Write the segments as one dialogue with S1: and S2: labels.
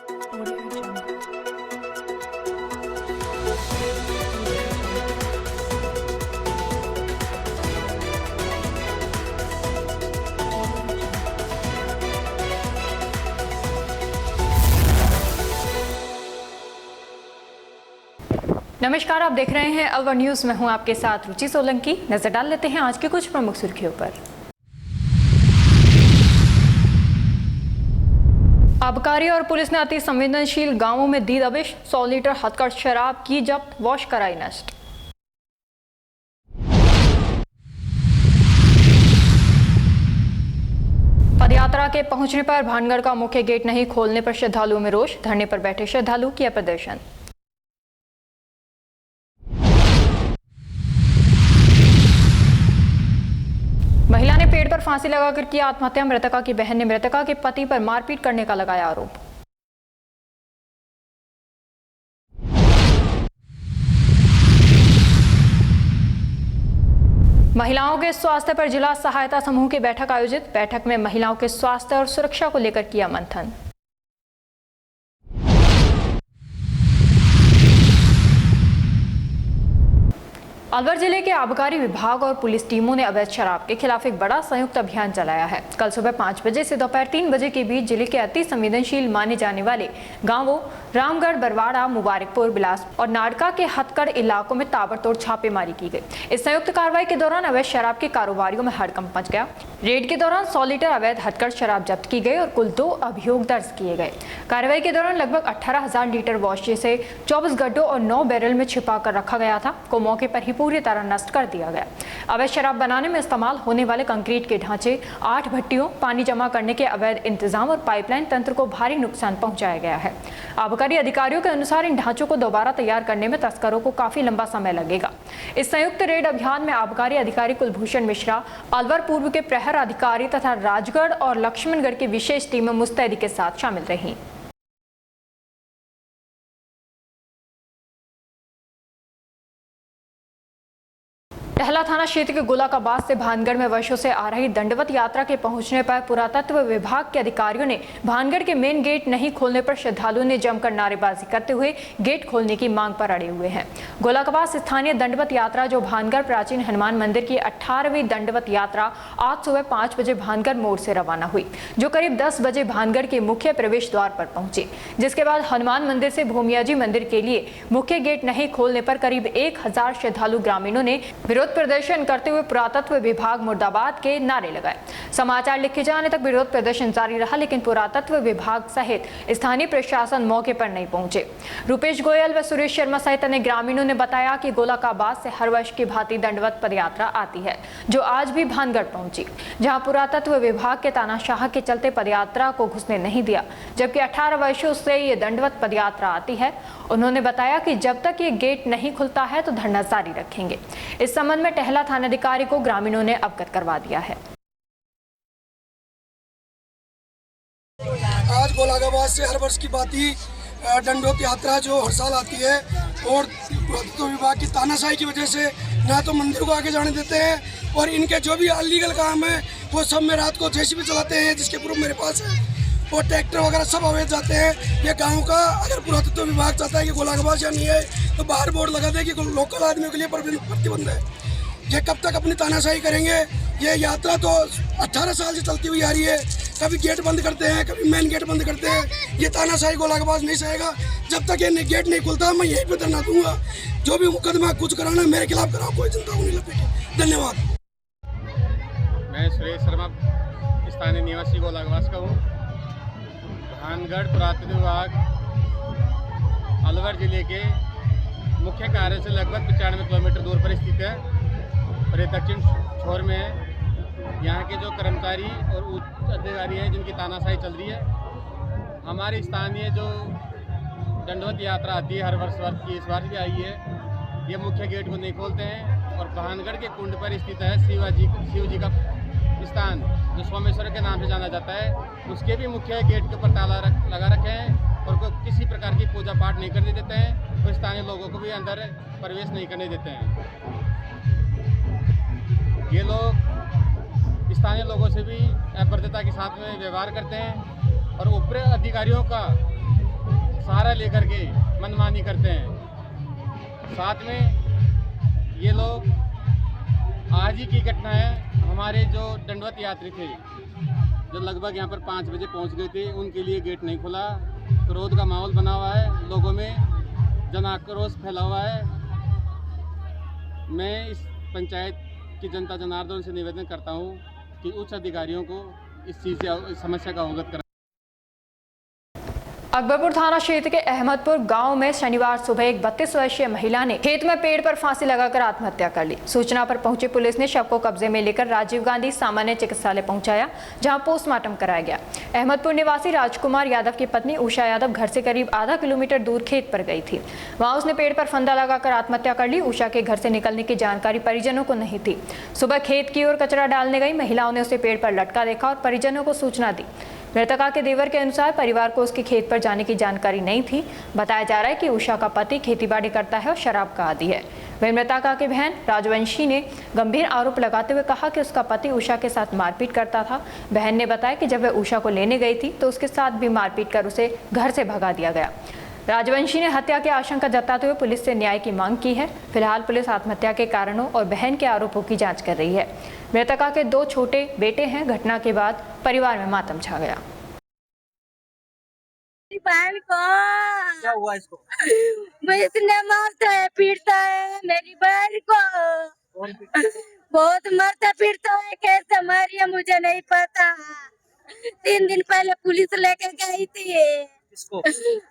S1: नमस्कार, आप देख रहे हैं अलवर न्यूज। मैं हूं आपके साथ रुचि सोलंकी। नजर डाल लेते हैं आज की कुछ प्रमुख सुर्खियों पर। आबकारी और पुलिस ने अति संवेदनशील गांवों में दी दबिश। 100 लीटर हथकढ़ शराब की जब्त, वॉश कराई नष्ट। पदयात्रा के पहुंचने पर भानगढ़ का मुख्य गेट नहीं खोलने पर श्रद्धालुओं में रोष। धरने पर बैठे श्रद्धालु किया प्रदर्शन। महिला ने पेड़ पर फांसी लगाकर किया आत्महत्या। मृतका की बहन ने मृतका के पति पर मारपीट करने का लगाया आरोप। महिलाओं के स्वास्थ्य पर जिला सहायता समूह की बैठक आयोजित। बैठक में महिलाओं के स्वास्थ्य और सुरक्षा को लेकर किया मंथन। अलवर जिले के आबकारी विभाग और पुलिस टीमों ने अवैध शराब के खिलाफ एक बड़ा संयुक्त अभियान चलाया है। कल सुबह 5 बजे से दोपहर 3 बजे के बीच जिले के अति संवेदनशील माने जाने वाले गांवों रामगढ़, बरवाड़ा, मुबारकपुर, बिलास और नाड़का के हथकढ़ इलाकों में ताबड़तोड़ छापेमारी की गई। इस संयुक्त कार्रवाई के दौरान अवैध शराब के कारोबारियों में हड़कंप मच गया। रेड के दौरान 100 लीटर अवैध हथकढ़ शराब जब्त की गई और कुल 2 अभियोग दर्ज किए गए। कार्रवाई के दौरान लगभग 18,000 लीटर वॉश से 24 गड्ढों और 9 बैरल में छिपा कर रखा गया था को मौके पर ही पूरी तरह नष्ट कर दिया गया। अवैध शराब बनाने में इस्तेमाल होने वाले कंक्रीट के ढांचे, 8 भट्टियों, पानी जमा करने के अवैध इंतजाम और पाइपलाइन तंत्र को भारी नुकसान पहुंचाया गया है। आबकारी अधिकारियों के अनुसार इन ढांचों को दोबारा तैयार करने में तस्करों को काफी लंबा समय लगेगा। इस संयुक्त रेड अभियान में आबकारी अधिकारी कुलभूषण मिश्रा, अलवर पूर्व के प्रहर अधिकारी तथा राजगढ़ और लक्ष्मणगढ़ की विशेष टीमें मुस्तैदी के साथ शामिल रहीं। टहला थाना क्षेत्र के गोलाकाबाद से भानगढ़ में वर्षों से आ रही दंडवत यात्रा के पहुंचने पर पुरातत्व विभाग के अधिकारियों ने भानगढ़ के मेन गेट नहीं खोलने पर श्रद्धालुओं ने जमकर नारेबाजी करते हुए गेट खोलने की मांग पर अड़े हुए हैं। गोलाकाबाद स्थानीय दंडवत यात्रा जो भानगढ़ प्राचीन हनुमान मंदिर की 18वीं दंडवत यात्रा आज सुबह 5 बजे भानगढ़ मोड़ से रवाना हुई, जो करीब 10 बजे भानगढ़ के मुख्य प्रवेश द्वार पर पहुंची। जिसके बाद हनुमान मंदिर से भूमियाजी मंदिर के लिए मुख्य गेट नहीं खोलने पर करीब 1000 श्रद्धालु ग्रामीणों ने विरोध प्रदर्शन करते हुए पुरातत्व विभाग मुर्दाबाद के नारे लगाए। समाचार लिखे जाने तक विरोध प्रदर्शन जारी रहा, लेकिन पुरातत्व विभाग सहित स्थानीय प्रशासन मौके पर नहीं पहुंचे। रूपेश गोयल व सुरेश शर्मा सहित अन्य ग्रामीणों ने बताया कि गोलाकाबाद से हर वर्ष की भांति दंडवत पदयात्रा आती है, जो आज भी भानगढ़ पहुंची, जहां पुरातत्व विभाग के तानाशाह के चलते पदयात्रा को घुसने नहीं दिया, जबकि 18 वर्षों से ये दंडवत पदयात्रा आती है। उन्होंने बताया कि जब तक ये गेट नहीं खुलता है तो धरना जारी रखेंगे। इस संबंध में टहला थानाधिकारी को ग्रामीणों ने अवगत करवा दिया है।
S2: आज गोलाकाबाद से हर वर्ष की भांति दंडवत यात्रा जो हर साल आती है और पुरातत्व विभाग की तानाशाही की वजह से ना तो मंदिर को आगे जाने देते हैं और इनके जो भी अलीगल काम है वो सब में रात को जेसीबी चलाते हैं, जिसके प्रूफ मेरे पास है, और ट्रैक्टर वगैरह सब अवैध जाते हैं। ये गांव का अगर पुरातत्व विभाग चाहता है कि गोलाकाबाद या नहीं है तो बाहर बोर्ड लगा दे कि लोकल आदमियों के लिए प्रतिबंध है। ये कब तक अपनी तानाशाही करेंगे? ये यात्रा तो 18 साल से चलती हुई आ रही है। कभी गेट बंद करते हैं, कभी मेन गेट बंद करते हैं। ये तानाशाही गोलाकाबाद नहीं सहेगा। जब तक ये गेट नहीं खुलता मैं यहीं पे धरना दूंगा। जो भी मुकदमा कुछ कराना मेरे खिलाफ कराओ, कोई चिंता नहीं लपेटे। धन्यवाद।
S3: मैं सुरेश शर्मा, स्थानीय निवासी गोलाकाबाद का हूँ। भानगढ़ पुरातत्व विभाग अलवर जिले के मुख्य कार्य से लगभग 95 किलोमीटर दूर पर स्थित है और ये दक्षिण छोर में है। यहाँ के जो कर्मचारी और उच्च अधिकारी हैं जिनकी तानाशाही चल रही है। हमारी स्थानीय जो दंडवत यात्रा आती है हर वर्ष की, इस बार भी आई है। ये मुख्य गेट को नहीं खोलते हैं और भानगढ़ के कुंड पर स्थित है शिव जी का स्थान जो सोमेश्वर के नाम से जाना जाता है। उसके भी मुख्य गेट के ऊपर ताला लगा रखे हैं और को किसी प्रकार की पूजा पाठ नहीं करने देते हैं और स्थानीय लोगों को भी अंदर प्रवेश नहीं करने देते हैं। ये लोग स्थानीय लोगों से भी अभद्रता के साथ में व्यवहार करते हैं और ऊपरी अधिकारियों का लेकर के मनमानी करते हैं। साथ में ये लोग, आज ही की घटना है, हमारे जो दंडवत यात्री थे जो लगभग यहाँ पर 5 बजे पहुँच गए थे, उनके लिए गेट नहीं खुला। क्रोध का माहौल बना हुआ है, लोगों में जन आक्रोश फैला हुआ है। मैं इस पंचायत की जनता जनार्दन से निवेदन करता हूँ कि उच्च अधिकारियों को इस चीज़ से, इस समस्या का अवगत करें।
S1: अकबरपुर थाना क्षेत्र के अहमदपुर गांव में शनिवार सुबह एक 32 वर्षीय महिला ने खेत में पेड़ पर फांसी लगाकर आत्महत्या कर ली। सूचना पर पहुंची पुलिस ने शव को कब्जे में लेकर राजीव गांधी सामान्य चिकित्सालय पहुंचाया, जहां पोस्टमार्टम कराया गया। अहमदपुर निवासी राजकुमार यादव की पत्नी उषा यादव घर से करीब आधा किलोमीटर दूर खेत पर गई थी। वहां उसने पेड़ पर फंदा लगाकर आत्महत्या कर ली। उषा के घर से निकलने की जानकारी परिजनों को नहीं थी। सुबह खेत की ओर कचरा डालने गई महिलाओं ने उसे पेड़ पर लटका देखा और परिजनों को सूचना दी। मृतका के देवर के अनुसार परिवार को उसके खेत पर जाने की जानकारी नहीं थी। बताया जा रहा है कि उषा का पति खेतीबाड़ी करता है और शराब का आदी है। वहीं मृतका की बहन राजवंशी ने गंभीर आरोप लगाते हुए कहा कि उसका पति उषा के साथ मारपीट करता था। बहन ने बताया कि जब वह उषा को लेने गई थी तो उसके साथ भी मारपीट कर उसे घर से भगा दिया गया। राजवंशी ने हत्या की आशंका जताते हुए पुलिस से न्याय की मांग की है। फिलहाल पुलिस आत्महत्या के कारणों और बहन के आरोपों की जांच कर रही है। मृतका के 2 छोटे बेटे हैं। घटना के बाद परिवार में मातम छा गया।
S4: मेरी बहन को
S5: क्या हुआ इसको?
S4: इसने मारता है, पीटता है मेरी बहन को।
S5: कौन पीटा?
S4: बहुत मारता पीटता है। कैसे मारी है मुझे नहीं पता। 3 दिन पहले पुलिस लेके गई थी।
S5: इसको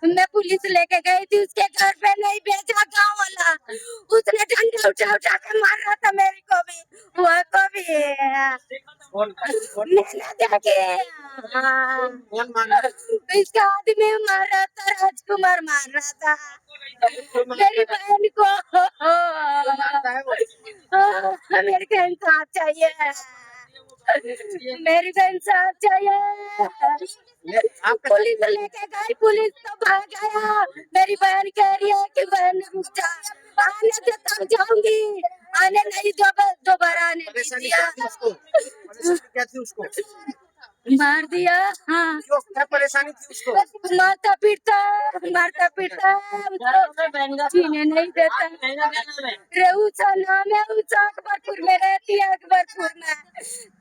S4: मैं पुलिस लेके गई थी, उसके घर पे नहीं भेजा गाँव वाला। उसने डंडा उठा उठा के मार रहा था मेरे को भी, वो को भी।
S5: कौन
S4: मैंने देखे।
S5: कौन मारा?
S4: इसका आदमी मार रहा था, राजकुमार मार रहा था मेरी बहन को। मेरे को इंसाफ चाहिए, मेरी को इंसाफ चाहिए। पुलिस लेके गई, पुलिस तो भाग गया। मेरी बहन कह रही है कि बहन रुक जा, आने से तब जाऊंगी, आने नहीं दोबारा आने नहीं दिया।
S5: क्या थी उसको?
S4: मार दिया। हाँ,
S5: क्यों? क्या परेशानी थी उसको?
S4: मारता पीटता उसको जीने नहीं देता। रेउसा नाम है, उषा अकबरपुर में रहती है। अकबरपुर में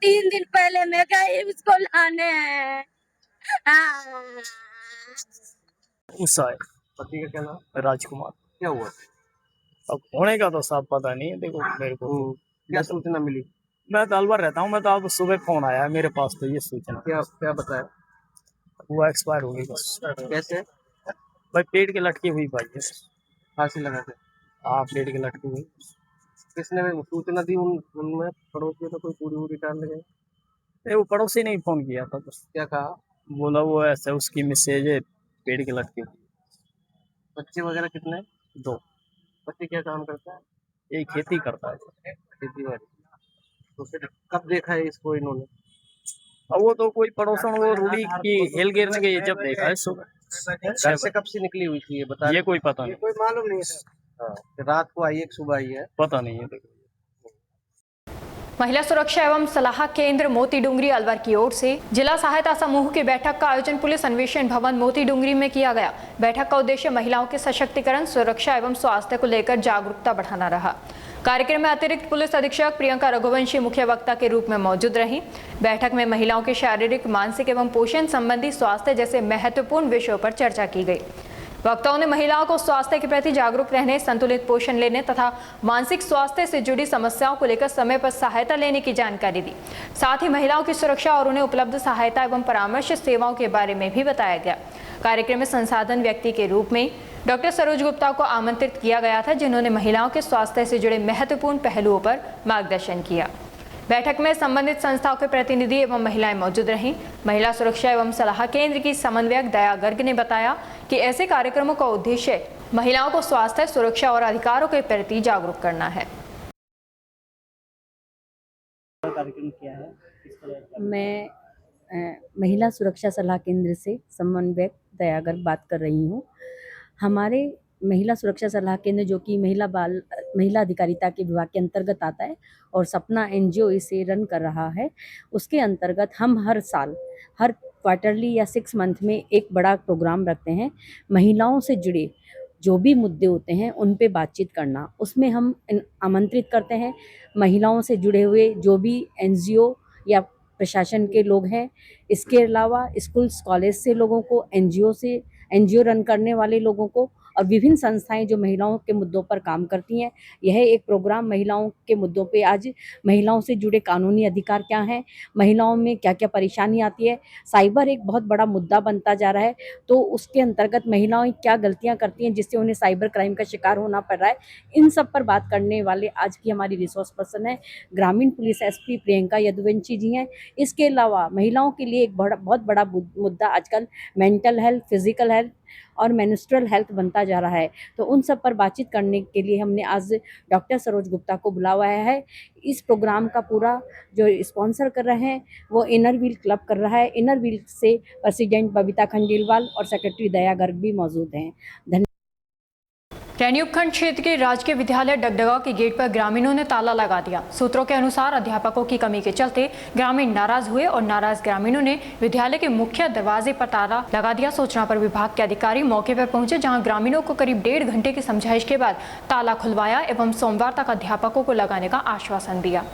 S4: 3 दिन पहले मैं गई उसको लाने।
S6: उषा है,
S5: पति का क्या नाम?
S6: राजकुमार।
S5: क्या हुआ?
S6: अब होने का तो साफ पता नहीं है। देखो मेरे को तो,
S5: क्या सूचना मिली?
S6: मैं तो अलवर रहता हूँ। मैं तो अब सुबह फोन आया मेरे पास, तो ये सूचना
S5: क्या क्या बताया?
S6: वो एक्सपायर हो गई बस।
S5: कैसे?
S6: भाई पेड़ के लटकी हुई भाई है।
S5: फांसी लगा के?
S6: हाँ, पेड़ के लटकी हुई।
S5: किसने सूचना दी? उनमें पड़ोसियों तो कोई पूरी पूरी डाल गए?
S6: वो पड़ोसी ने ही फोन किया था बस।
S5: क्या कहा?
S6: बोला वो ऐसे उसकी मैसेज है, पेड़ के लटकी हुई।
S5: बच्चे वगैरह कितने?
S6: 2।
S5: बच्चे क्या काम करता है?
S6: ये खेती करता है।
S5: खेती बाड़ी। तो फिर कब देखा है इसको इन्होंने?
S6: अब वो तो कोई पड़ोसन वो रूढ़ी की हेल गिरने के जब देखा है सुबह।
S5: घर से कब से निकली हुई थी ये बता?
S6: ये कोई पता नहीं,
S5: कोई मालूम नहीं है। हाँ, रात को आई है कि सुबह आई है?
S6: पता नहीं है। देखो
S1: महिला सुरक्षा एवं सलाह केंद्र मोती डूंगरी अलवर की ओर से जिला सहायता समूह की बैठक का आयोजन पुलिस अन्वेषण भवन मोती डूंगरी में किया गया। बैठक का उद्देश्य महिलाओं के सशक्तिकरण, सुरक्षा एवं स्वास्थ्य को लेकर जागरूकता बढ़ाना रहा। कार्यक्रम में अतिरिक्त पुलिस अधीक्षक प्रियंका रघुवंशी मुख्य वक्ता के रूप में मौजूद रहीं। बैठक में महिलाओं के शारीरिक, मानसिक एवं पोषण संबंधी स्वास्थ्य जैसे महत्वपूर्ण विषयों पर चर्चा की गई। वक्ताओं ने महिलाओं को स्वास्थ्य के प्रति जागरूक रहने, संतुलित पोषण लेने तथा मानसिक स्वास्थ्य से जुड़ी समस्याओं को लेकर समय पर सहायता लेने की जानकारी दी। साथ ही महिलाओं की सुरक्षा और उन्हें उपलब्ध सहायता एवं परामर्श सेवाओं के बारे में भी बताया गया। कार्यक्रम में संसाधन व्यक्ति के रूप में डॉक्टर सरोज गुप्ता को आमंत्रित किया गया था, जिन्होंने महिलाओं के स्वास्थ्य से जुड़े महत्वपूर्ण पहलुओं पर मार्गदर्शन किया। बैठक में संबंधित संस्थाओं के प्रतिनिधि एवं महिलाएं मौजूद रहीं। महिला सुरक्षा एवं सलाह केंद्र की समन्वयक दया गर्ग ने बताया कि ऐसे कार्यक्रमों का उद्देश्य महिलाओं को स्वास्थ्य, सुरक्षा और अधिकारों के प्रति जागरूक करना है।
S5: कार्यक्रम क्या है?
S7: मैं महिला सुरक्षा सलाह केंद्र से समन्वयक दया गर्ग बात कर रही हूँ। हमारे महिला सुरक्षा सलाह केंद्र, जो कि महिला अधिकारिता के विभाग के अंतर्गत आता है और सपना NGO इसे रन कर रहा है, उसके अंतर्गत हम हर साल हर क्वार्टरली या 6 मंथ में एक बड़ा प्रोग्राम रखते हैं, महिलाओं से जुड़े जो भी मुद्दे होते हैं उन पे बातचीत करना। उसमें हम आमंत्रित करते हैं महिलाओं से जुड़े हुए जो भी एनजीओ या प्रशासन के लोग हैं। इसके अलावा स्कूल्स कॉलेज से लोगों को, एनजीओ रन करने वाले लोगों को और विभिन्न संस्थाएं जो महिलाओं के मुद्दों पर काम करती हैं। यह एक प्रोग्राम महिलाओं के मुद्दों पे, आज महिलाओं से जुड़े कानूनी अधिकार क्या हैं, महिलाओं में क्या क्या परेशानी आती है, साइबर एक बहुत बड़ा मुद्दा बनता जा रहा है, तो उसके अंतर्गत महिलाएं क्या गलतियां करती हैं जिससे उन्हें साइबर क्राइम का शिकार होना पड़ रहा है, इन सब पर बात करने वाले आज की हमारी रिसोर्स पर्सन है ग्रामीण पुलिस एसपी प्रियंका यदुवंशी जी हैं। इसके अलावा महिलाओं के लिए एक बहुत बड़ा मुद्दा आजकल मेंटल हेल्थ, फिजिकल हेल्थ और मेंस्ट्रुअल हेल्थ बनता जा रहा है, तो उन सब पर बातचीत करने के लिए हमने आज डॉक्टर सरोज गुप्ता को बुलाया है। इस प्रोग्राम का पूरा जो स्पॉन्सर कर रहे हैं वो इनर व्हील क्लब कर रहा है। इनर व्हील से प्रेसिडेंट बबीता खंडेलवाल और सेक्रेटरी दया गर्ग भी मौजूद हैं। धन्यवाद।
S1: रैनी उपखंड क्षेत्र के राजकीय विद्यालय डगडगा के गेट पर ग्रामीणों ने ताला लगा दिया। सूत्रों के अनुसार अध्यापकों की कमी के चलते ग्रामीण नाराज हुए और नाराज ग्रामीणों ने विद्यालय के मुख्य दरवाजे पर ताला लगा दिया। सूचना पर विभाग के अधिकारी मौके पर पहुंचे, जहां ग्रामीणों को करीब 1.5 घंटे की समझाइश के बाद ताला खुलवाया एवं सोमवार तक अध्यापकों को लगाने का आश्वासन दिया।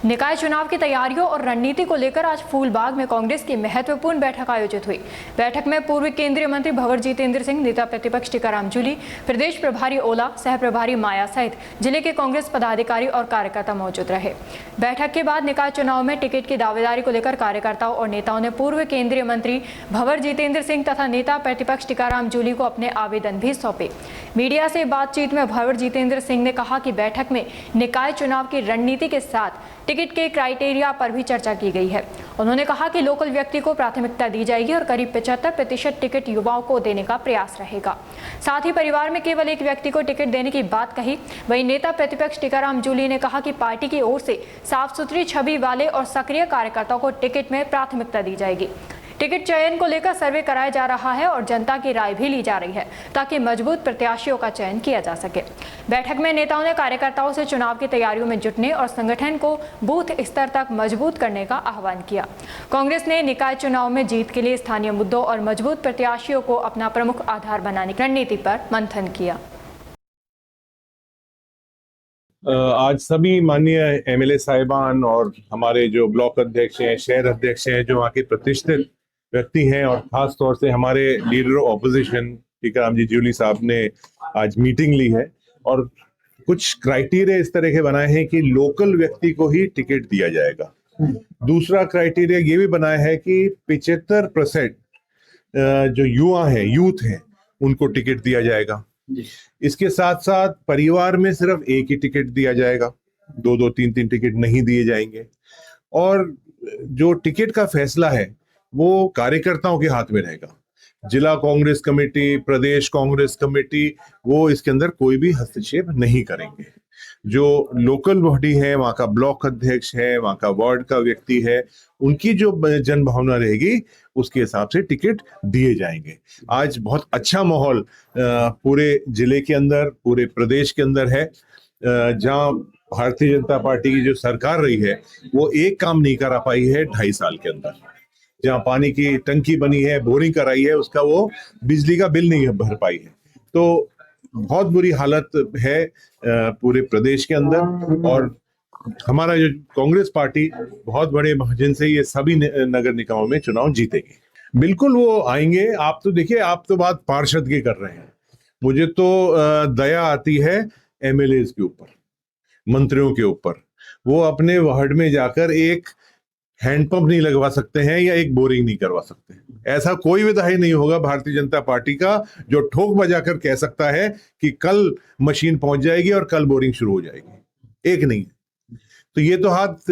S1: निकाय चुनाव की तैयारियों और रणनीति को लेकर आज फूलबाग में कांग्रेस की महत्वपूर्ण बैठक आयोजित हुई। बैठक में पूर्व केंद्रीय मंत्री भंवर जितेंद्र सिंह, नेता प्रतिपक्ष टीकाराम जूली, प्रदेश प्रभारी ओला, सह प्रभारी माया सहित जिले के कांग्रेस पदाधिकारी और कार्यकर्ता मौजूद रहे। बैठक के बाद निकाय चुनाव में टिकट की दावेदारी को लेकर कार्यकर्ताओं और नेताओं ने पूर्व केंद्रीय मंत्री भंवर जितेंद्र सिंह तथा नेता प्रतिपक्ष टीकाराम जूली को अपने आवेदन भी सौंपे। मीडिया से बातचीत में भंवर जितेंद्र सिंह ने कहा कि बैठक में निकाय चुनाव की रणनीति के साथ टिकट के क्राइटेरिया पर भी चर्चा की गई है। उन्होंने कहा कि लोकल व्यक्ति को प्राथमिकता दी जाएगी और करीब 75% टिकट युवाओं को देने का प्रयास रहेगा। साथ ही परिवार में केवल एक व्यक्ति को टिकट देने की बात कही। वहीं नेता प्रतिपक्ष टीकाराम जूली ने कहा कि पार्टी की ओर से साफ सुथरी छवि वाले और सक्रिय कार्यकर्ताओं को टिकट में प्राथमिकता दी जाएगी। टिकट चयन को लेकर सर्वे कराया जा रहा है और जनता की राय भी ली जा रही है ताकि मजबूत प्रत्याशियों का चयन किया जा सके। बैठक में नेताओं ने कार्यकर्ताओं से चुनाव की तैयारियों में जुटने और संगठन को बूथ स्तर तक मजबूत करने का आह्वान किया। कांग्रेस ने निकाय चुनाव में जीत के लिए स्थानीय मुद्दों और मजबूत प्रत्याशियों को अपना प्रमुख आधार बनाने की रणनीति पर मंथन किया।
S8: आज सभी माननीय एमएलए साहिबान और हमारे जो ब्लॉक अध्यक्ष हैं, शहर अध्यक्ष हैं, जो वहाँ के प्रतिष्ठित व्यक्ति हैं और खास तौर से हमारे लीडर ऑपोजिशन टीकाराम जी जूली साहब ने आज मीटिंग ली है और कुछ क्राइटेरिया इस तरह के बनाए हैं कि लोकल व्यक्ति को ही टिकट दिया जाएगा। दूसरा क्राइटेरिया ये भी बनाया है कि 75% जो युवा हैं, यूथ हैं, उनको टिकट दिया जाएगा। इसके साथ साथ परिवार में सिर्फ एक ही टिकट दिया जाएगा, 2-2, 3-3 टिकट नहीं दिए जाएंगे। और जो टिकट का फैसला है वो कार्यकर्ताओं के हाथ में रहेगा। जिला कांग्रेस कमेटी, प्रदेश कांग्रेस कमेटी, वो इसके अंदर कोई भी हस्तक्षेप नहीं करेंगे। जो लोकल बॉडी है, वहाँ का ब्लॉक अध्यक्ष है, वहाँ का वार्ड का व्यक्ति है, उनकी जो जन भावना रहेगी उसके हिसाब से टिकट दिए जाएंगे। आज बहुत अच्छा माहौल पूरे जिले के अंदर, पूरे प्रदेश के अंदर है। जहाँ भारतीय जनता पार्टी की जो सरकार रही है वो एक काम नहीं करा पाई है 2.5 साल के अंदर। जहाँ पानी की टंकी बनी है, बोरिंग कराई है, उसका वो बिजली का बिल नहीं भर पाई है। तो बहुत बुरी हालत है पूरे प्रदेश के अंदर। और हमारा जो कांग्रेस पार्टी बहुत बड़े मार्जिन से ये सभी नगर निकायों में चुनाव जीतेगी। बिल्कुल वो आएंगे। आप तो देखिए, आप तो बात पार्षद की कर रहे हैं, मुझे तो दया आती है एमएलए के ऊपर, मंत्रियों के ऊपर। वो अपने वार्ड में जाकर एक हैंडपंप नहीं लगवा सकते हैं या एक बोरिंग नहीं करवा सकते। ऐसा कोई विधायक नहीं होगा भारतीय जनता पार्टी का जो ठोक बजाकर कह सकता है कि कल मशीन पहुंच जाएगी और कल बोरिंग शुरू हो जाएगी। एक नहीं। तो ये तो हाथ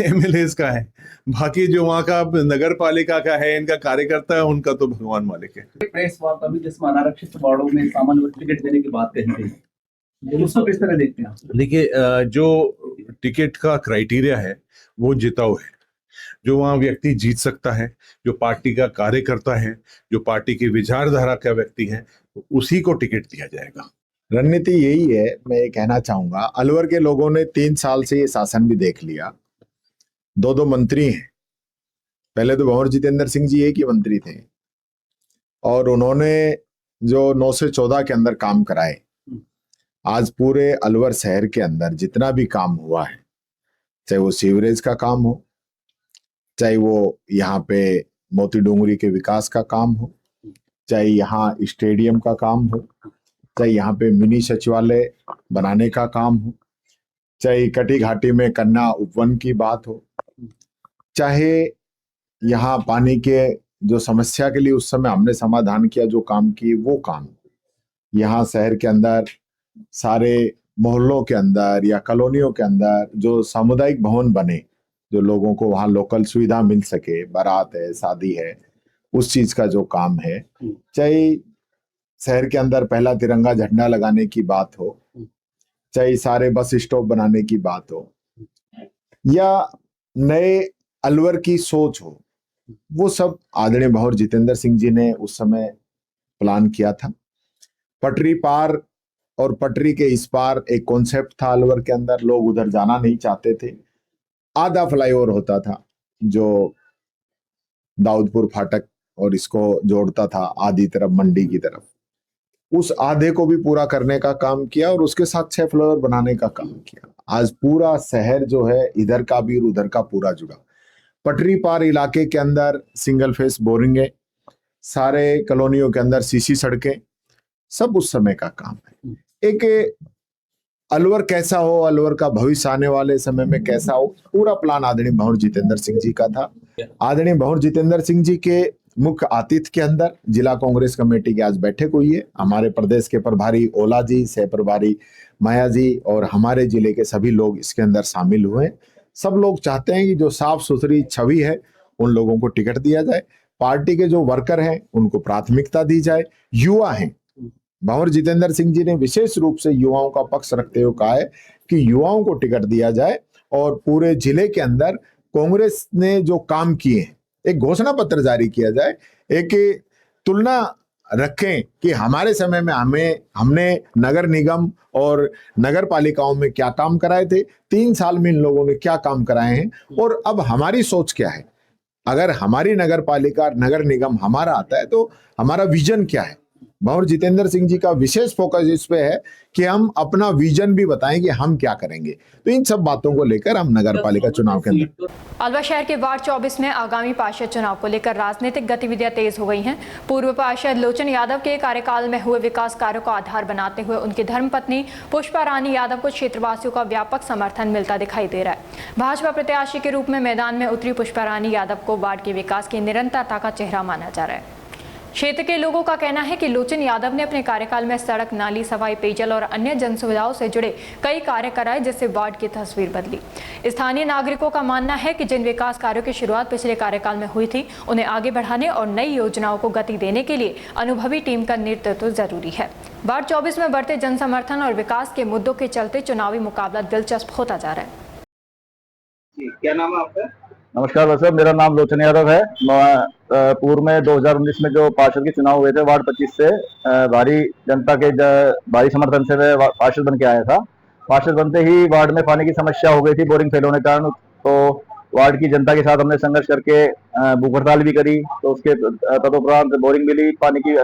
S8: एमएलए का है, बाकी जो वहाँ का नगर पालिका का है, इनका कार्यकर्ता है, उनका तो भगवान मालिक है।
S9: प्रेस वार्ता में जिसमें अनारक्षित वार्डों में सामान्य टिकट देने की बात कही गई, उसको किस तरह देखते हैं? देखिए,
S8: जो टिकट का क्राइटेरिया है वो जिताऊ है। जो वहाँ व्यक्ति जीत सकता है, जो पार्टी का कार्यकर्ता है, जो पार्टी की विचारधारा का व्यक्ति है, उसी को टिकट दिया जाएगा।
S10: रणनीति यही है। मैं ये कहना चाहूंगा, अलवर के लोगों ने 3 साल से ये शासन भी देख लिया। 2 मंत्री हैं। पहले तो भंवर जितेंद्र सिंह जी एक ही मंत्री थे और उन्होंने जो 9 से 14 के अंदर काम कराए, आज पूरे अलवर शहर के अंदर जितना भी काम हुआ है, चाहे वो सीवरेज का काम हो, चाहे वो यहाँ पे मोती डोंगरी के विकास का काम हो, चाहे यहाँ स्टेडियम का काम हो, चाहे यहाँ पे मिनी सचिवालय बनाने का काम हो, चाहे कटी घाटी में कन्या उपवन की बात हो, चाहे यहाँ पानी के जो समस्या के लिए उस समय हमने समाधान किया, जो काम किए वो काम, यहाँ शहर के अंदर सारे मोहल्लों के अंदर या कॉलोनियों के अंदर जो सामुदायिक भवन बने, जो लोगों को वहाँ लोकल सुविधा मिल सके, बारात है, शादी है, उस चीज का जो काम है, चाहे शहर के अंदर पहला तिरंगा झंडा लगाने की बात हो, चाहे सारे बस स्टॉप बनाने की बात हो, या नए अलवर की सोच हो, वो सब आदरणीय भंवर जितेंद्र सिंह जी ने उस समय प्लान किया था। पटरी पार और पटरी के इस पार एक कॉन्सेप्ट था अलवर के अंदर, लोग उधर जाना नहीं चाहते थे। आधा फ्लाईओवर होता था जो दाऊदपुर फाटक और इसको जोड़ता था आधी तरफ मंडी की तरफ, उस आधे को भी पूरा करने का काम किया और उसके साथ 6 फ्लाईओवर बनाने का काम किया। आज पूरा शहर जो है इधर का भी और उधर का पूरा जुड़ा। पटरी पार इलाके के अंदर सिंगल फेस बोरिंग है, सारे कॉलोनियों के अंदर सीसी सड़कें, सब उस समय का काम है। एक अलवर कैसा हो, अलवर का भविष्य आने वाले समय में कैसा हो, पूरा प्लान आदरणीय भंवर जितेंद्र सिंह जी का था। आदरणीय भंवर जितेंद्र सिंह जी के मुख्य आतिथ्य के अंदर जिला कांग्रेस कमेटी की आज बैठक हुई है। हमारे प्रदेश के प्रभारी ओला जी, सह प्रभारी माया जी और हमारे जिले के सभी लोग इसके अंदर शामिल हुए। सब लोग चाहते हैं कि जो साफ सुथरी छवि है उन लोगों को टिकट दिया जाए, पार्टी के जो वर्कर हैं उनको प्राथमिकता दी जाए। युवा हैं, भंवर जितेंद्र सिंह जी ने विशेष रूप से युवाओं का पक्ष रखते हुए कहा है कि युवाओं को टिकट दिया जाए और पूरे जिले के अंदर कांग्रेस ने जो काम किए हैं एक घोषणा पत्र जारी किया जाए, एक तुलना रखें कि हमारे समय में हमने नगर निगम और नगर पालिकाओं में क्या काम कराए थे, 3 साल में इन लोगों ने क्या काम कराए हैं और अब हमारी सोच क्या है। अगर हमारी नगर पालिका नगर निगम हमारा आता है तो हमारा विजन क्या है। भंवर जितेंद्र सिंह जी का विशेष फोकस इस पे है कि हम अपना विजन भी बताएं कि हम क्या करेंगे। तो इन सब बातों को लेकर हम नगर पालिका चुनाव के अंदर
S1: अलवर शहर के वार्ड 24 में आगामी पार्षद चुनाव को लेकर राजनीतिक गतिविधियां तेज हो गई हैं। पूर्व पार्षद लोचन यादव के कार्यकाल में हुए विकास कार्यों को आधार बनाते हुए उनकी धर्मपत्नी पुष्पा रानी यादव को क्षेत्रवासियों का व्यापक समर्थन मिलता दिखाई दे रहा है। भाजपा प्रत्याशी के रूप में मैदान में उतरी पुष्पा रानी यादव को वार्ड के विकास की निरंतरता का चेहरा माना जा रहा है। क्षेत्र के लोगों का कहना है कि लोचन यादव ने अपने कार्यकाल में सड़क, नाली, सफाई, पेयजल और अन्य जन सुविधाओं से जुड़े कई कार्य कराए, जिससे वार्ड की तस्वीर बदली। स्थानीय नागरिकों का मानना है कि जिन विकास कार्यों की शुरुआत पिछले कार्यकाल में हुई थी, उन्हें आगे बढ़ाने और नई योजनाओं को गति देने के लिए अनुभवी टीम का नेतृत्व जरूरी है। वार्ड 24 में बढ़ते जन समर्थन और विकास के मुद्दों के चलते चुनावी मुकाबला दिलचस्प होता जा रहा है।
S9: क्या नाम है आपका?
S11: नमस्कार सर, मेरा नाम लोचन यादव है। मैं पूर्व में 2019 में जो पार्षद के चुनाव हुए थे वार्ड 25 से भारी जनता के भारी समर्थन से मैं पार्षद बन के आया था। पार्षद बनते ही वार्ड में पानी की समस्या हो गई थी बोरिंग फेल होने के कारण। तो वार्ड की जनता के साथ हमने संघर्ष करके भूख हड़ताल भी करी, तो उसके तदुपरांत बोरिंग मिली, पानी की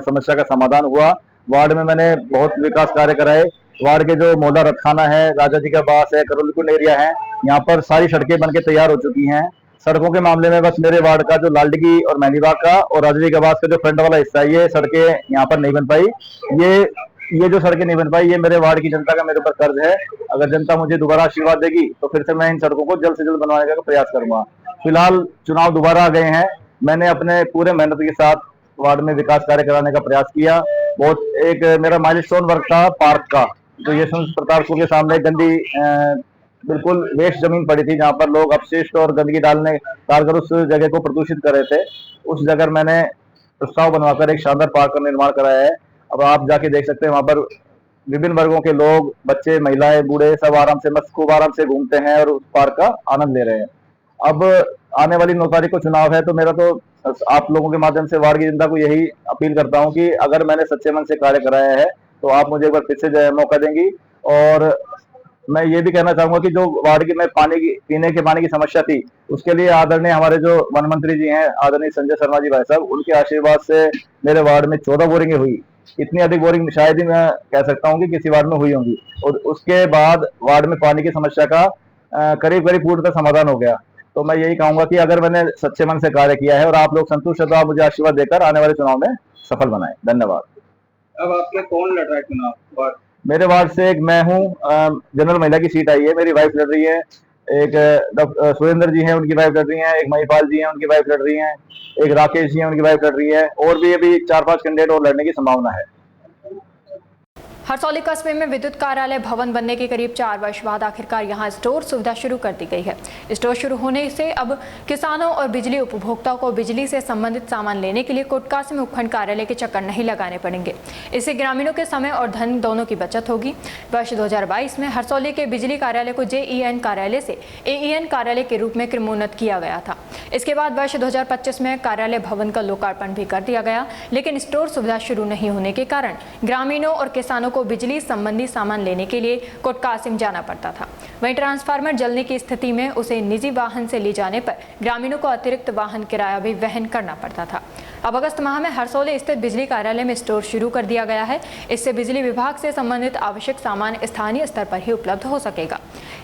S11: समस्या का समाधान हुआ। वार्ड में मैंने बहुत विकास कार्य कराए। वार्ड के जो मोहल्ला रतखाना है, राजा जी का बास है, करोलकुंड एरिया है, यहाँ पर सारी सड़कें बनके तैयार हो चुकी हैं। सड़कों के मामले में बस मेरे वार्ड का जो लालडगी और मेहंदीबाग का और राजा जी का बास का जो फ्रंट वाला हिस्सा है, ये सड़कें यहाँ पर नहीं बन पाई। ये जो सड़कें नहीं बन पाई, ये मेरे वार्ड की जनता का मेरे ऊपर कर्ज है। अगर जनता मुझे दोबारा आशीर्वाद देगी तो फिर से मैं इन सड़कों को जल्द से जल्द बनवाने का प्रयास करूंगा। फिलहाल चुनाव दोबारा आ गए हैं, मैंने अपने पूरे मेहनत के साथ वार्ड में विकास कार्य कराने का प्रयास किया। बहुत एक मेरा माइलस्टोन वर्क था पार्क का, जो यशवंत प्रताप स्कूल के सामने गंदी बिल्कुल वेस्ट जमीन पड़ी थी, जहाँ पर लोग अपशिष्ट और गंदगी डालकर उस जगह को प्रदूषित कर रहे थे। उस जगह मैंने प्रस्ताव बनवाकर एक शानदार पार्क का निर्माण कराया है। अब आप जाके देख सकते हैं, वहाँ पर विभिन्न वर्गों के लोग, बच्चे, महिलाएं, बूढ़े सब आराम से खूब आराम से घूमते हैं और उस पार्क का आनंद ले रहे हैं। अब आने वाली 9 तारीख को चुनाव है, तो मेरा तो आप लोगों के माध्यम से वार्ड की जनता को यही अपील करता हूं कि अगर मैंने सच्चे मन से कार्य कराया है तो आप मुझे एक बार फिर से जो है मौका देंगी। और मैं ये भी कहना चाहूंगा कि जो वार्ड की में पीने के पानी की समस्या थी, उसके लिए आदरणीय हमारे जो वन मंत्री जी हैं, आदरणीय संजय शर्मा जी भाई साहब, उनके आशीर्वाद से मेरे वार्ड में 14 बोरिंगें हुई। इतनी अधिक बोरिंग शायद ही मैं कह सकता हूँ कि किसी वार्ड में हुई होंगी। और उसके बाद वार्ड में पानी की समस्या का करीब करीब पूर्णतः समाधान हो गया। तो मैं यही कहूंगा कि अगर मैंने सच्चे मन से कार्य किया है और आप लोग संतुष्ट है, तो आप मुझे आशीर्वाद देकर आने वाले चुनाव में सफल बनाएं। धन्यवाद।
S5: अब आपके कौन लड़ रहा है चुनाव?
S11: मेरे वार्ड से एक मैं हूँ, जनरल महिला की सीट आई है, मेरी वाइफ लड़ रही है। एक सुरेंद्र जी हैं, उनकी वाइफ लड़ रही हैं। एक महिपाल जी हैं, उनकी वाइफ लड़ रही हैं। एक राकेश जी हैं, उनकी वाइफ लड़ रही है। और भी अभी 4-5 कैंडिडेट और लड़ने की संभावना है।
S1: हरसौली कस्बे में विद्युत कार्यालय भवन बनने के करीब 4 वर्ष बाद आखिरकार यहां स्टोर सुविधा शुरू कर दी गई है। स्टोर शुरू होने से अब किसानों और बिजली उपभोक्ताओं को बिजली से संबंधित सामान लेने के लिए कोटकासी में उपखंड कार्यालय के चक्कर नहीं लगाने पड़ेंगे। इससे ग्रामीणों के समय और धन दोनों की बचत होगी। वर्ष 2022 में हरसौली के बिजली कार्यालय को JEN कार्यालय से AEN कार्यालय के रूप में क्रमोन्नत किया गया था। इसके बाद वर्ष 2025 में कार्यालय भवन का लोकार्पण भी कर दिया गया, लेकिन स्टोर सुविधा शुरू नहीं होने के कारण ग्रामीणों और किसानों को बिजली संबंधी सामान लेने के लिए कोटकासिम जाना पड़ता था। वहीं ट्रांसफार्मर जलने की स्थिति में उसे निजी वाहन से ले जाने पर ग्रामीणों को अतिरिक्त वाहन किराया भी वहन करना पड़ता था। अब अगस्त माह में हरसौली स्थित बिजली कार्यालय में स्टोर शुरू कर दिया गया है। इससे बिजली विभाग से संबंधित आवश्यक सामान स्थानीय स्तर पर ही उपलब्ध हो सकेगा।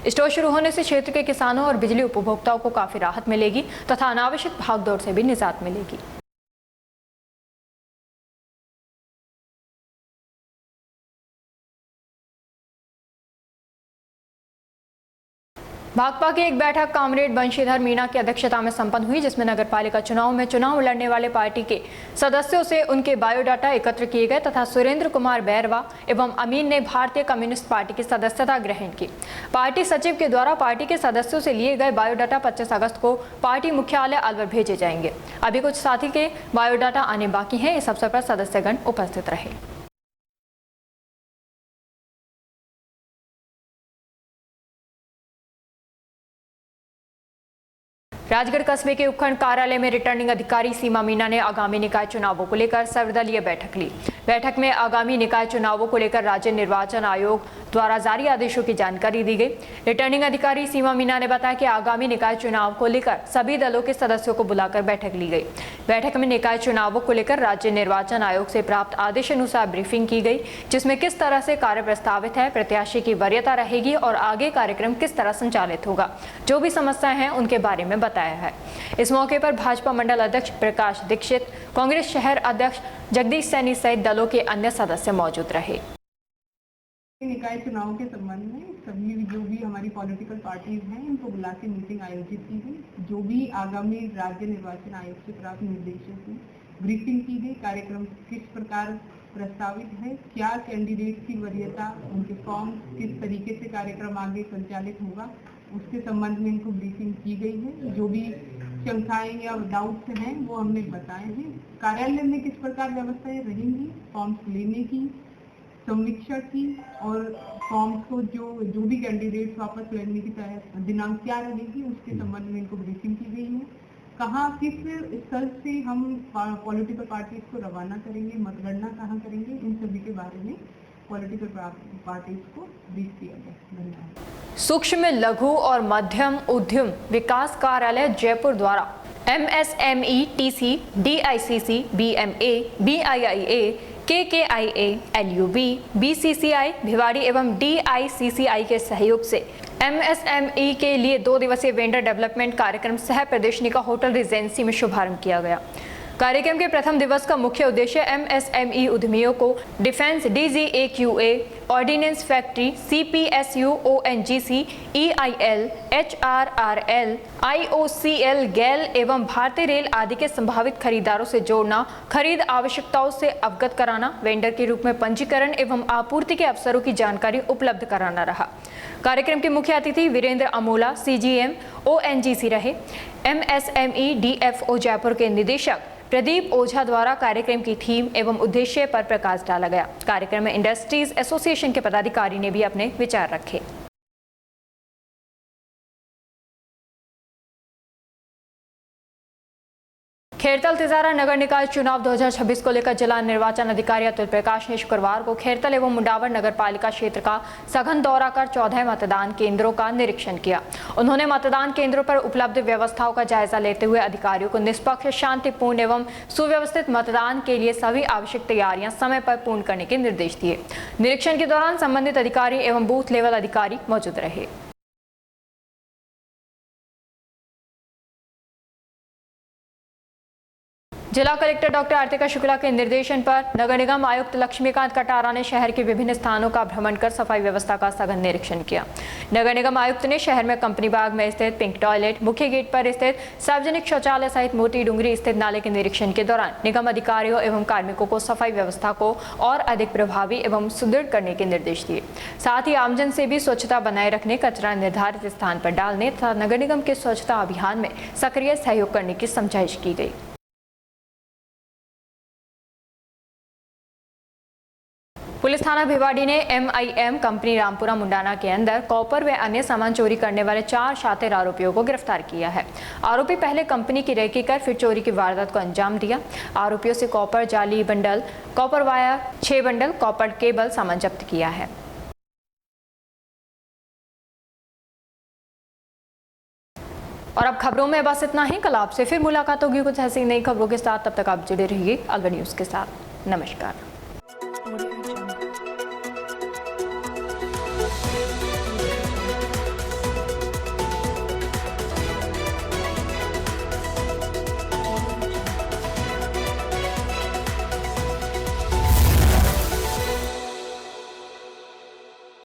S1: स्टोर शुरू होने से क्षेत्र के किसानों और बिजली उपभोक्ताओं को काफी राहत मिलेगी तथा अनावश्यक भागदौड़ से भी निजात मिलेगी। भाकपा की एक बैठक कामरेड बंशीधर मीणा की अध्यक्षता में संपन्न हुई, जिसमें नगरपालिका चुनाव में चुनाव लड़ने वाले पार्टी के सदस्यों से उनके बायोडाटा एकत्र किए गए तथा सुरेंद्र कुमार बैरवा एवं अमीन ने भारतीय कम्युनिस्ट पार्टी की सदस्यता ग्रहण की। पार्टी सचिव के द्वारा पार्टी के सदस्यों से लिए गए बायोडाटा 25 अगस्त को पार्टी मुख्यालय अलवर भेजे जाएंगे। अभी कुछ साथी के बायोडाटा आने बाकी हैं। इस अवसर पर सदस्यगण उपस्थित रहे। राजगढ़ कस्बे के उपखंड कार्यालय में रिटर्निंग अधिकारी सीमा मीणा ने आगामी निकाय चुनावों को लेकर सर्वदलीय बैठक ली। बैठक में आगामी निकाय चुनावों को लेकर राज्य निर्वाचन आयोग द्वारा जारी आदेशों की जानकारी दी गई। रिटर्निंग अधिकारी सीमा मीणा ने बताया कि आगामी निकाय चुनाव को लेकर सभी दलों के सदस्यों को बुलाकर बैठक ली गई। बैठक में निकाय चुनावों को लेकर राज्य निर्वाचन आयोग से प्राप्त आदेश अनुसार ब्रीफिंग की गई, जिसमें किस तरह से कार्य प्रस्तावित है, प्रत्याशी की वरीयता रहेगी और आगे कार्यक्रम किस तरह संचालित होगा, जो भी समस्याएं हैं उनके बारे में बताया है। इस मौके पर भाजपा मंडल अध्यक्ष प्रकाश दीक्षित, कांग्रेस शहर अध्यक्ष जगदीश सैनी सहित दलों के अन्य सदस्य मौजूद रहे।
S12: निकाय चुनाव के संबंध में सभी जो भी हमारी पॉलिटिकल पार्टीज हैं, इनको बुला के मीटिंग आयोजित की गई। जो भी आगामी राज्य निर्वाचन आयोग से प्राप्त निर्देशों की ब्रीफिंग की गई। कार्यक्रम किस प्रकार प्रस्तावित है, क्या कैंडिडेट की वरीयता, उनके फॉर्म, किस तरीके से कार्यक्रम आगे संचालित होगा, उसके संबंध में इनको ब्रीफिंग की गई है। जो भी शंकाएं या डाउट्स हैं वो हमने बताए हैं। कार्यालय में किस प्रकार व्यवस्थाएं रहेंगी, फॉर्म्स लेने की, समीक्षा की और फॉर्म्स को जो भी कैंडिडेट्स वापस लेने की दिनांक क्या रहेगी, उसके संबंध में इनको ब्रीफिंग की गई है। कहाँ किस स्तर से हम पॉलिटिकल पार्टीज को रवाना करेंगे, मतगणना कहाँ करेंगे, इन सभी के बारे में पॉलिटिकल पार्टीज को ब्रीफ किया गया। धन्यवाद।
S1: सूक्ष्म, लघु और मध्यम उद्यम विकास कार्यालय जयपुर द्वारा MSME, TC, DICC, BMA, BIIA, KKIA, LUB, BCCI Bhiwadi एवं DICCI के सहयोग से MSME के लिए 2 दिवसीय वेंडर डेवलपमेंट कार्यक्रम सह प्रदर्शनी का होटल रिजेंसी में शुभारंभ किया गया। कार्यक्रम के प्रथम दिवस का मुख्य उद्देश्य MSME उद्यमियों को defence, DGAQA, ordnance factory, CPSU, ONGC, EIL, HRRL, IOCL, गैल एवं भारतीय रेल आदि के संभावित खरीदारों से जोड़ना, खरीद आवश्यकताओं से अवगत कराना, वेंडर के रूप में पंजीकरण एवं आपूर्ति के अवसरों की जानकारी उपलब्ध कराना रहा। कार्यक्रम के मुख्य अतिथि वीरेंद्र अमोला, CGM, ONGC रहे। MSME DFO जयपुर के निदेशक प्रदीप ओझा द्वारा कार्यक्रम की थीम एवं उद्देश्य पर प्रकाश डाला गया। कार्यक्रम में इंडस्ट्रीज एसोसिएशन के पदाधिकारी ने भी अपने विचार रखे। खेरतल तिजारा नगर निकाय चुनाव 2026 को लेकर जिला निर्वाचन अधिकारी अतुल प्रकाश ने शुक्रवार को खेरतल एवं मुंडावर नगर पालिका क्षेत्र का सघन दौरा कर 14 मतदान केंद्रों का निरीक्षण किया। उन्होंने मतदान केंद्रों पर उपलब्ध व्यवस्थाओं का जायजा लेते हुए अधिकारियों को निष्पक्ष, शांतिपूर्ण एवं सुव्यवस्थित मतदान के लिए सभी आवश्यक तैयारियां समय पर पूर्ण करने के निर्देश दिए। निरीक्षण के दौरान संबंधित अधिकारी एवं बूथ लेवल अधिकारी मौजूद रहे। जिला कलेक्टर डॉक्टर आरतिका शुक्ला के निर्देशन पर नगर निगम आयुक्त लक्ष्मीकांत कटारा ने शहर के विभिन्न स्थानों का भ्रमण कर सफाई व्यवस्था का सघन निरीक्षण किया। नगर निगम आयुक्त ने शहर में कंपनी बाग में स्थित पिंक टॉयलेट, मुख्य गेट पर स्थित सार्वजनिक शौचालय सहित मोती डूंगरी स्थित नाले के निरीक्षण के दौरान निगम अधिकारियों एवं कार्मिकों को सफाई व्यवस्था को और अधिक प्रभावी एवं सुदृढ़ करने के निर्देश दिए। साथ ही आमजन से भी स्वच्छता बनाए रखने, कचरा निर्धारित स्थान पर डालने तथा नगर निगम के स्वच्छता अभियान में सक्रिय सहयोग करने की समझाइश की गई। पुलिस थाना भिवाड़ी ने MIM कंपनी रामपुरा मुंडाना के अंदर कॉपर व अन्य सामान चोरी करने वाले 4 शातिर आरोपियों को गिरफ्तार किया है। आरोपी पहले कंपनी की रेकी कर फिर चोरी की वारदात को अंजाम दिया। आरोपियों से कॉपर जाली bundle, copper wire 6 bundle, copper cable सामान जब्त किया है। और अब खबरों में बस इतना ही। कल आपसे फिर मुलाकात होगी कुछ ऐसी नई खबरों के साथ। तब तक आप जुड़े रहिए अलवर न्यूज़ के साथ। नमस्कार।